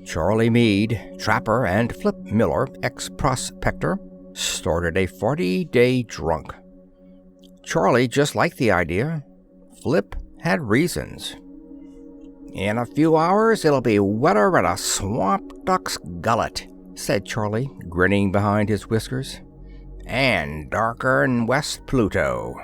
Charlie Meade, trapper, and Flip Miller, ex-prospector, started a 40-day drunk. Charlie just liked the idea. Flip had reasons. "In a few hours, it'll be wetter than a swamp duck's gullet," said Charlie, grinning behind his whiskers. "And darker'n West Pluto."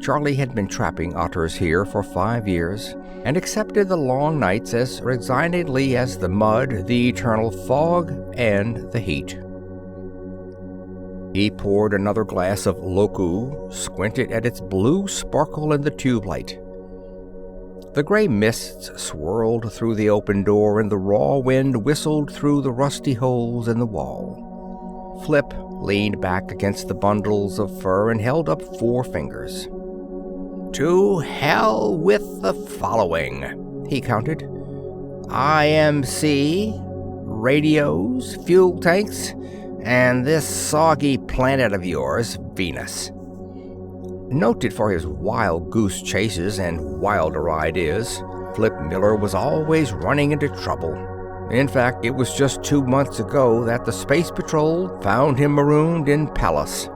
Charlie had been trapping otters here for 5 years and accepted the long nights as resignedly as the mud, the eternal fog, and the heat. He poured another glass of Loku, squinted at its blue sparkle in the tube light. The gray mists swirled through the open door and the raw wind whistled through the rusty holes in the wall. Flip leaned back against the bundles of fur and held up 4 fingers. "To hell with the following," he counted. "IMC, radios, fuel tanks, and this soggy planet of yours, Venus." Noted for his wild goose chases and wilder ideas, Flip Miller was always running into trouble. In fact, it was just 2 months ago that the Space Patrol found him marooned in Pallas.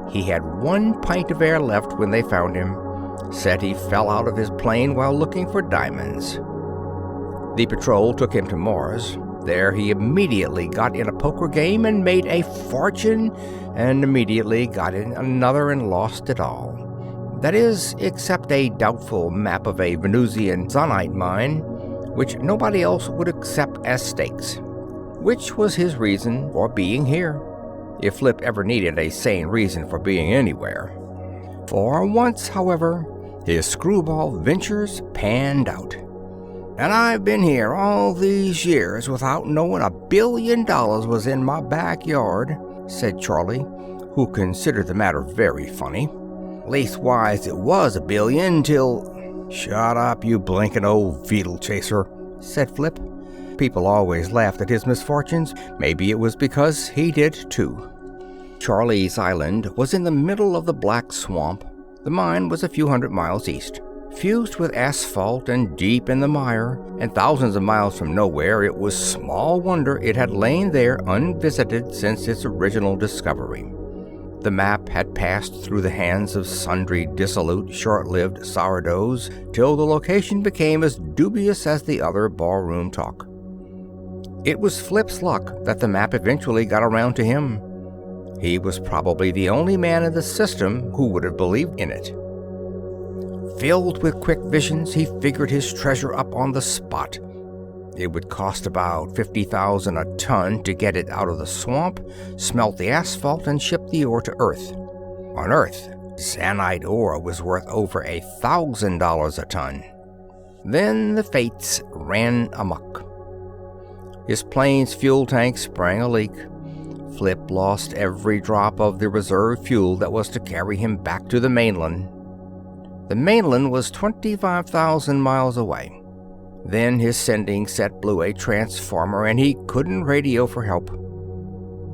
He had 1 pint of air left when they found him. Said he fell out of his plane while looking for diamonds. The patrol took him to Mars. There he immediately got in a poker game and made a fortune, and immediately got in another and lost it all. That is, except a doubtful map of a Venusian zonite mine, which nobody else would accept as stakes, which was his reason for being here, if Flip ever needed a sane reason for being anywhere. For once, however, his screwball ventures panned out. "And I've been here all these years without knowing $1 billion was in my backyard," said Charlie, who considered the matter very funny. "Leastwise, it was $1 billion till—" "Shut up, you blinking old beetle chaser," said Flip. People always laughed at his misfortunes. Maybe it was because he did too. Charlie's Island was in the middle of the black swamp. The mine was a few hundred miles east. Fused with asphalt and deep in the mire, and thousands of miles from nowhere, it was small wonder it had lain there unvisited since its original discovery. The map had passed through the hands of sundry dissolute, short-lived sourdoughs till the location became as dubious as the other barroom talk. It was Flip's luck that the map eventually got around to him. He was probably the only man in the system who would have believed in it. Filled with quick visions, he figured his treasure up on the spot. It would cost about $50,000 a ton to get it out of the swamp, smelt the asphalt, and ship the ore to Earth. On Earth, zanite ore was worth over $1,000 a ton. Then the fates ran amok. His plane's fuel tank sprang a leak. Flip lost every drop of the reserve fuel that was to carry him back to the mainland. The mainland was 25,000 miles away. Then his sending set blew a transformer and he couldn't radio for help.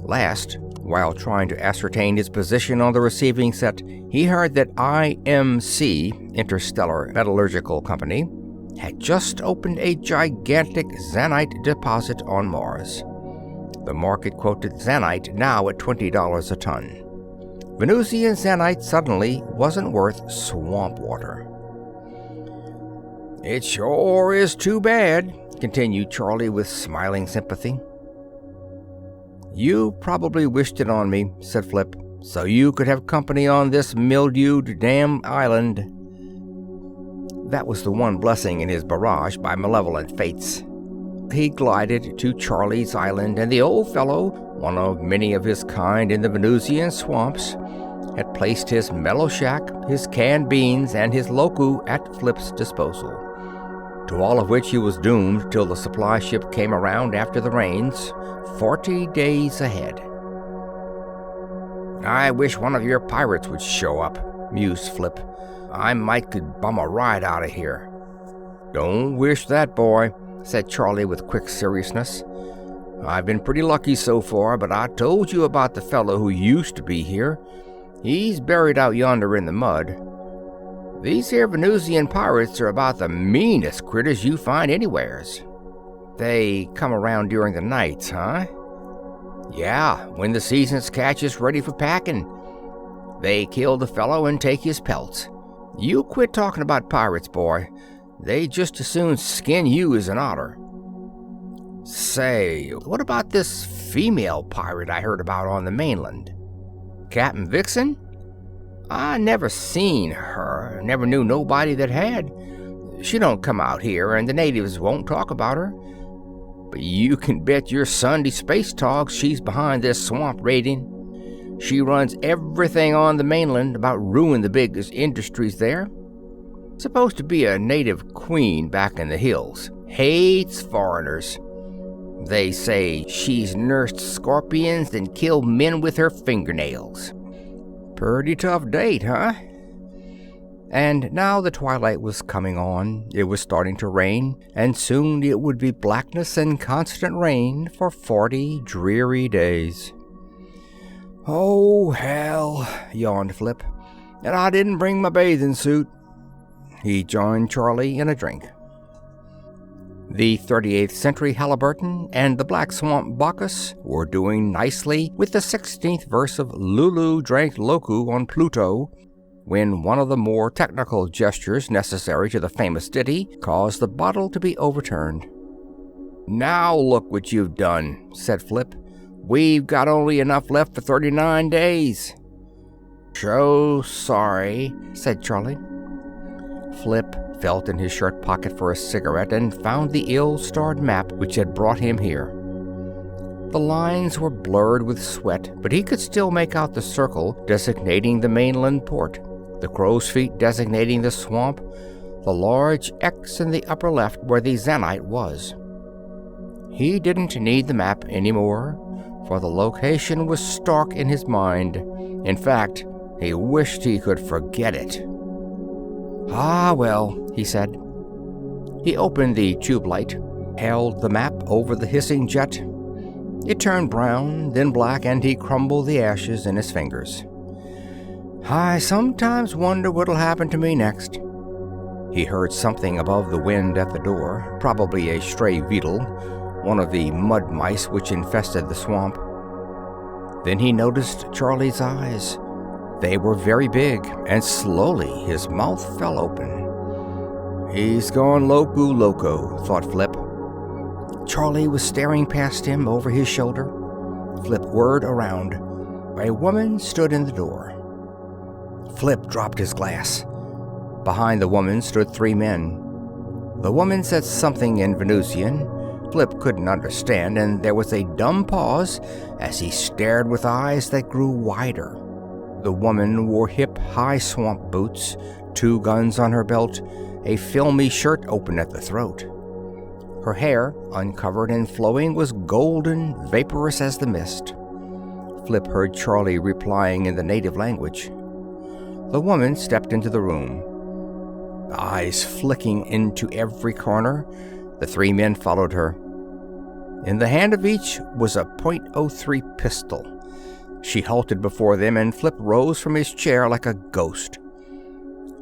Last, while trying to ascertain his position on the receiving set, he heard that IMC, Interstellar Metallurgical Company, had just opened a gigantic zanite deposit on Mars. The market quoted zanite now at $20 a ton. Venusian zanite suddenly wasn't worth swamp water. "It sure is too bad," continued Charlie with smiling sympathy. "You probably wished it on me," said Flip, "so you could have company on this mildewed damn island." That was the one blessing in his barrage by malevolent fates. He glided to Charlie's Island, and the old fellow, one of many of his kind in the Venusian swamps, had placed his metal shack, his canned beans, and his Loku at Flip's disposal. To all of which he was doomed till the supply ship came around after the rains, 40 days ahead. "I wish one of your pirates would show up," mused Flip. "I might could bum a ride out of here." "Don't wish that, boy," said Charlie with quick seriousness. "I've been pretty lucky so far, but I told you about the fellow who used to be here. He's buried out yonder in the mud. These here Venusian pirates are about the meanest critters you find anywheres." They come around during the nights, huh? Yeah, when the season's catch is ready for packing. They kill the fellow and take his pelts. You quit talking about pirates, boy. They just as soon skin you as an otter. Say, what about this female pirate I heard about on the mainland? Captain Vixen? I never seen her, never knew nobody that had. She don't come out here, and the natives won't talk about her. But you can bet your Sunday space togs she's behind this swamp raiding. She runs everything on the mainland about ruining the biggest industries there. Supposed to be a native queen back in the hills. Hates foreigners. They say she's nursed scorpions and killed men with her fingernails. Pretty tough date, huh? And now the twilight was coming on. It was starting to rain, and soon it would be blackness and constant rain for 40 dreary days. Oh, hell, yawned Flip. And I didn't bring my bathing suit. He joined Charlie in a drink. The 38th century Halliburton and the Black Swamp Bacchus were doing nicely with the 16th verse of Lulu Drank Loku on Pluto, when one of the more technical gestures necessary to the famous ditty caused the bottle to be overturned. Now look what you've done, said Flip. We've got only enough left for 39 days. So sorry, said Charlie. Flip felt in his shirt pocket for a cigarette and found the ill-starred map which had brought him here. The lines were blurred with sweat, but he could still make out the circle designating the mainland port, the crow's feet designating the swamp, the large X in the upper left where the Zanite was. He didn't need the map anymore, for the location was stark in his mind. In fact, he wished he could forget it. Ah, well, he said. He opened the tube light, held the map over the hissing jet. It turned brown, then black, and he crumbled the ashes in his fingers. I sometimes wonder what'll happen to me next. He heard something above the wind at the door, probably a stray beetle, one of the mud mice which infested the swamp. Then he noticed Charlie's eyes. They were very big, and slowly his mouth fell open. He's gone loco, thought Flip. Charlie was staring past him over his shoulder. Flip whirled around. A woman stood in the door. Flip dropped his glass. Behind the woman stood 3 men. The woman said something in Venusian. Flip couldn't understand, and there was a dumb pause as he stared with eyes that grew wider. The woman wore hip-high swamp boots, 2 guns on her belt, a filmy shirt open at the throat. Her hair, uncovered and flowing, was golden, vaporous as the mist. Flip heard Charlie replying in the native language. The woman stepped into the room. Eyes flicking into every corner, the 3 men followed her. In the hand of each was a .03 pistol. She halted before them, and Flip rose from his chair like a ghost.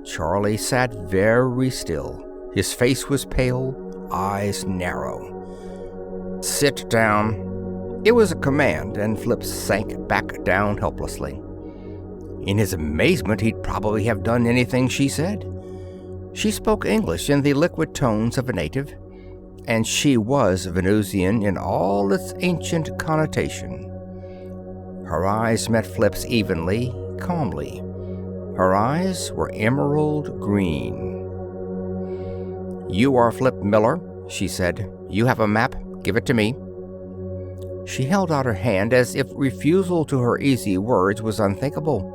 Charlie sat very still. His face was pale, eyes narrow. Sit down. It was a command, and Flip sank back down helplessly. In his amazement, he'd probably have done anything she said. She spoke English in the liquid tones of a native, and she was Venusian in all its ancient connotation. Her eyes met Flip's evenly, calmly. Her eyes were emerald green. You are Flip Miller, she said. You have a map. Give it to me. She held out her hand as if refusal to her easy words was unthinkable.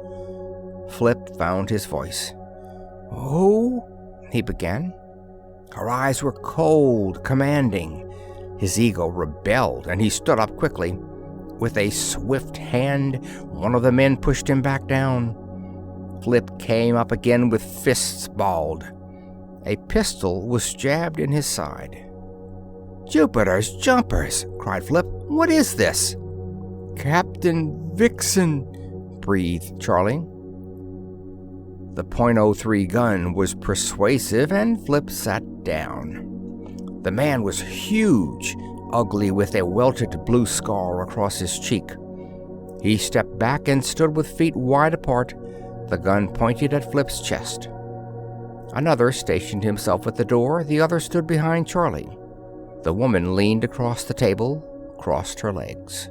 Flip found his voice. Oh, he began. Her eyes were cold, commanding. His ego rebelled, and he stood up quickly. With a swift hand, one of the men pushed him back down. Flip came up again with fists balled. A pistol was jabbed in his side. Jupiter's jumpers, cried Flip. What is this? Captain Vixen, breathed Charlie. The .03 gun was persuasive, and Flip sat down. The man was huge, ugly with a welted blue scar across his cheek. He stepped back and stood with feet wide apart, the gun pointed at Flip's chest. Another stationed himself at the door, the other stood behind Charlie. The woman leaned across the table, crossed her legs.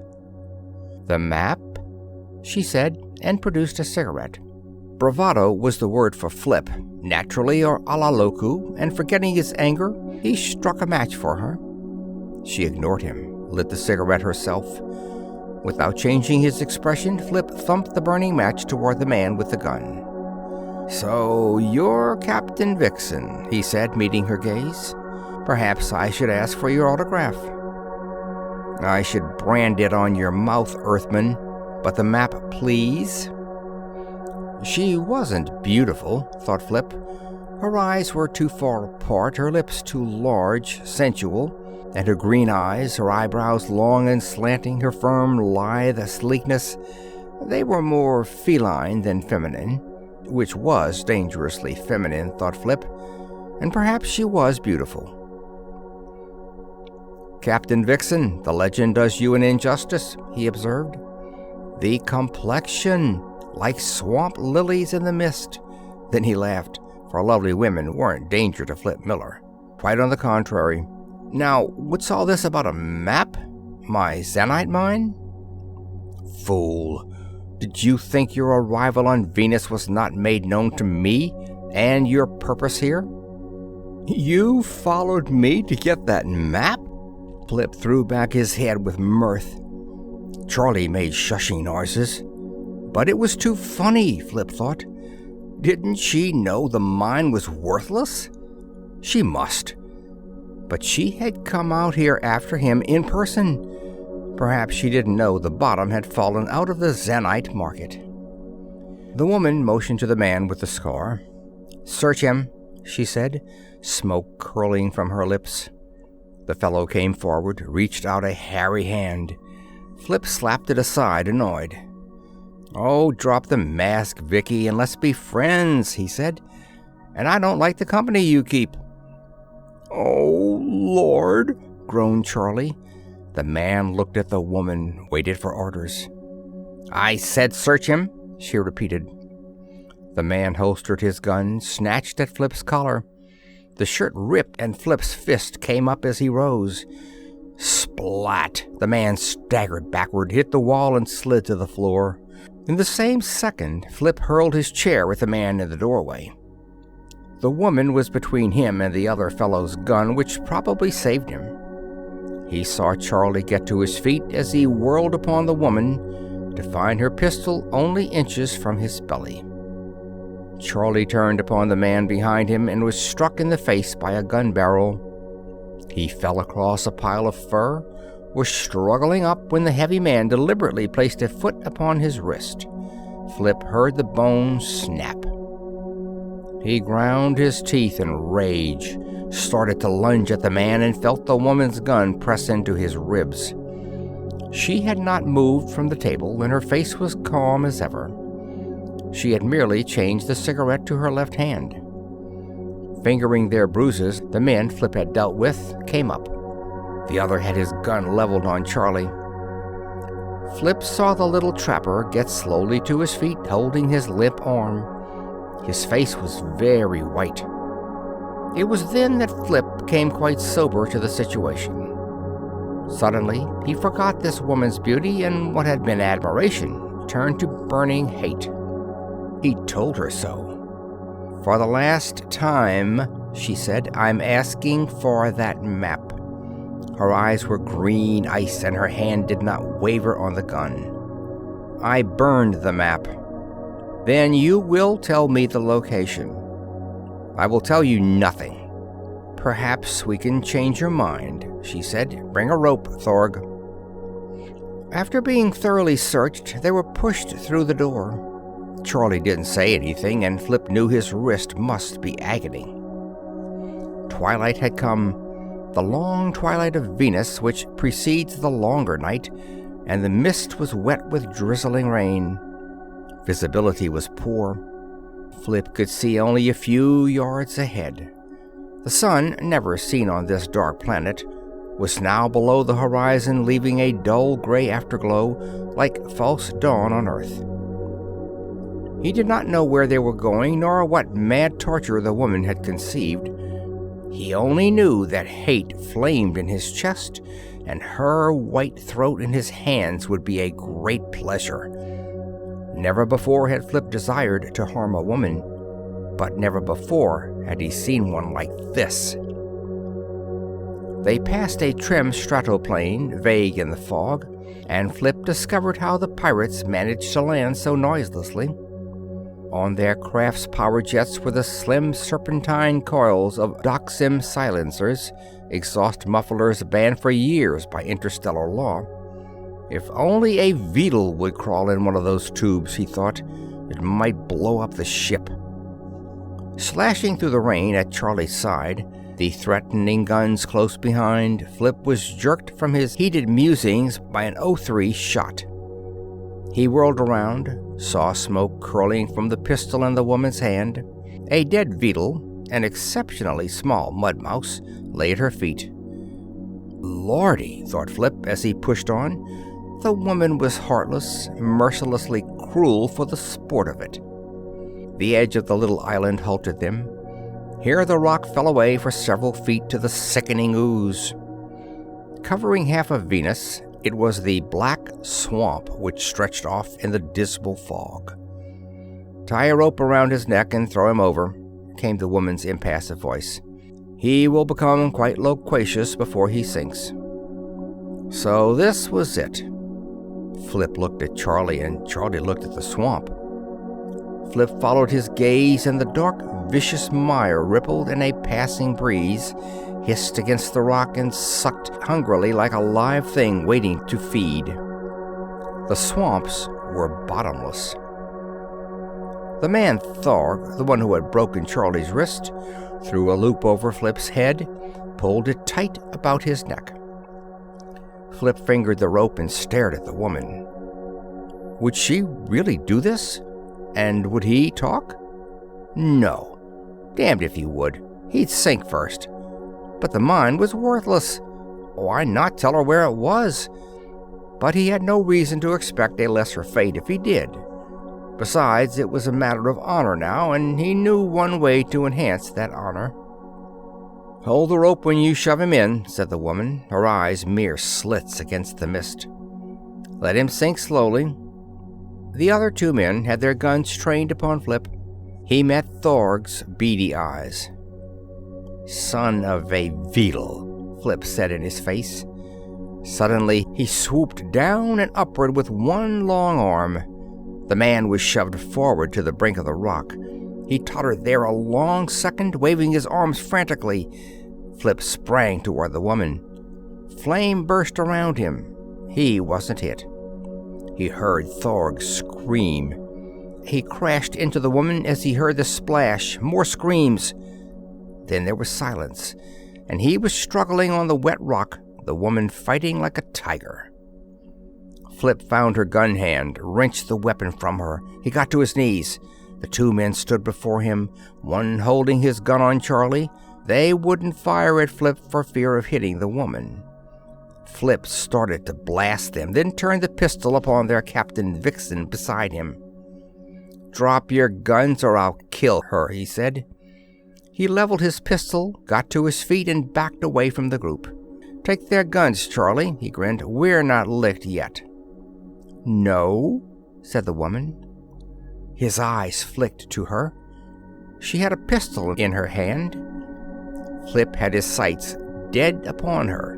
"The map?" she said, and produced a cigarette. Bravado was the word for Flip, naturally or a la locu, and forgetting his anger, he struck a match for her. She ignored him, lit the cigarette herself. Without changing his expression, Flip thumped the burning match toward the man with the gun. "So you're Captain Vixen," he said, meeting her gaze. "Perhaps I should ask for your autograph." "I should brand it on your mouth, Earthman. But the map, please." She wasn't beautiful, thought Flip. Her eyes were too far apart, her lips too large, sensual, and her green eyes, her eyebrows long and slanting, her firm, lithe sleekness, they were more feline than feminine, which was dangerously feminine, thought Flip, and perhaps she was beautiful. "Captain Vixen, the legend does you an injustice," he observed. "The complexion, like swamp lilies in the mist." Then he laughed, for lovely women weren't danger to Flip Miller. Quite on the contrary. "Now, what's all this about a map? My Zanite mine?" "Fool! Did you think your arrival on Venus was not made known to me, and your purpose here?" "You followed me to get that map?" Flip threw back his head with mirth. Charlie made shushing noises. But it was too funny, Flip thought. Didn't she know the mine was worthless? She must. But she had come out here after him in person. Perhaps she didn't know the bottom had fallen out of the Zanite market. The woman motioned to the man with the scar. "Search him," she said, smoke curling from her lips. The fellow came forward, reached out a hairy hand. Flip slapped it aside, annoyed. "Oh, drop the mask, Vicky, and let's be friends," he said. "And I don't like the company you keep." "Oh, Lord," groaned Charlie. The man looked at the woman, waited for orders. "I said search him," she repeated. The man holstered his gun, snatched at Flip's collar. The shirt ripped and Flip's fist came up as he rose. Splat! The man staggered backward, hit the wall, and slid to the floor. In the same second, Flip hurled his chair at the man in the doorway. The woman was between him and the other fellow's gun, which probably saved him. He saw Charlie get to his feet as he whirled upon the woman to find her pistol only inches from his belly. Charlie turned upon the man behind him and was struck in the face by a gun barrel. He fell across a pile of fur, was struggling up when the heavy man deliberately placed a foot upon his wrist. Flip heard the bone snap. He ground his teeth in rage, started to lunge at the man, and felt the woman's gun press into his ribs. She had not moved from the table, and her face was calm as ever. She had merely changed the cigarette to her left hand. Fingering their bruises, the men Flip had dealt with came up. The other had his gun leveled on Charlie. Flip saw the little trapper get slowly to his feet, holding his limp arm. His face was very white. It was then that Flip came quite sober to the situation. Suddenly, he forgot this woman's beauty, and what had been admiration turned to burning hate. He told her so. "For the last time," she said, "I'm asking for that map." Her eyes were green ice, and her hand did not waver on the gun. "I burned the map." "Then you will tell me the location." "I will tell you nothing." "Perhaps we can change your mind," she said. "Bring a rope, Thorg." After being thoroughly searched, they were pushed through the door. Charlie didn't say anything, and Flip knew his wrist must be agony. Twilight had come, the long twilight of Venus, which precedes the longer night, and the mist was wet with drizzling rain. Visibility was poor. Flip could see only a few yards ahead. The sun, never seen on this dark planet, was now below the horizon, leaving a dull gray afterglow like false dawn on Earth. He did not know where they were going, nor what mad torture the woman had conceived. He only knew that hate flamed in his chest, and her white throat in his hands would be a great pleasure. Never before had Flip desired to harm a woman, but never before had he seen one like this. They passed a trim stratoplane, vague in the fog, and Flip discovered how the pirates managed to land so noiselessly. On their craft's power jets were the slim serpentine coils of Doxim silencers, exhaust mufflers banned for years by interstellar law. If only a beetle would crawl in one of those tubes, he thought, it might blow up the ship. Slashing through the rain at Charlie's side, the threatening guns close behind, Flip was jerked from his heated musings by an O3 shot. He whirled around, saw smoke curling from the pistol in the woman's hand. A dead beetle, an exceptionally small mud mouse, lay at her feet. Lordy, thought Flip as he pushed on. The woman was heartless, mercilessly cruel for the sport of it. The edge of the little island halted them. Here the rock fell away for several feet to the sickening ooze. Covering half of Venus, it was the black swamp which stretched off in the dismal fog. "Tie a rope around his neck and throw him over," came the woman's impassive voice. "He will become quite loquacious before he sinks." So this was it. Flip looked at Charlie, and Charlie looked at the swamp. Flip followed his gaze, and the dark, vicious mire rippled in a passing breeze, hissed against the rock, and sucked hungrily like a live thing waiting to feed. The swamps were bottomless. The man Thorg, the one who had broken Charlie's wrist, threw a loop over Flip's head, pulled it tight about his neck. Flip fingered the rope and stared at the woman. Would she really do this? And would he talk? No. Damned if he would. He'd sink first. But the mine was worthless. Why not tell her where it was? But he had no reason to expect a lesser fate if he did. Besides, it was a matter of honor now, and he knew one way to enhance that honor. "Hold the rope when you shove him in," said the woman, her eyes mere slits against the mist. "Let him sink slowly." The other two men had their guns trained upon Flip. He met Thorg's beady eyes. "Son of a beetle," Flip said in his face. Suddenly, he swooped down and upward with one long arm. The man was shoved forward to the brink of the rock. He tottered there a long second, waving his arms frantically. Flip sprang toward the woman. Flame burst around him. He wasn't hit. He heard Thorg scream. He crashed into the woman as he heard the splash, more screams. Then there was silence, and he was struggling on the wet rock, the woman fighting like a tiger. Flip found her gun hand, wrenched the weapon from her. He got to his knees. The two men stood before him, one holding his gun on Charlie. They wouldn't fire at Flip for fear of hitting the woman. Flip started to blast them, then turned the pistol upon their Captain Vixen beside him. "Drop your guns or I'll kill her," he said. He leveled his pistol, got to his feet, and backed away from the group. "Take their guns, Charlie," he grinned. "We're not licked yet." "No," said the woman. His eyes flicked to her. She had a pistol in her hand. Flip had his sights dead upon her.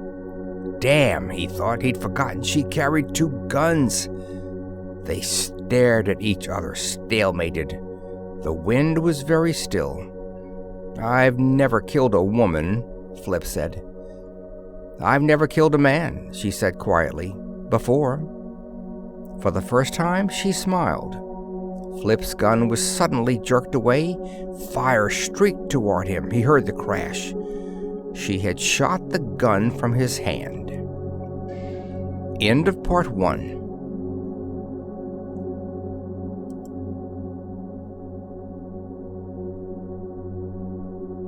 Damn, he thought, he'd forgotten she carried two guns. They stared at each other, stalemated. The wind was very still. "I've never killed a woman," Flip said. "I've never killed a man," she said quietly, "before." For the first time, she smiled. Flip's gun was suddenly jerked away. Fire streaked toward him. He heard the crash. She had shot the gun from his hand. End of Part 1.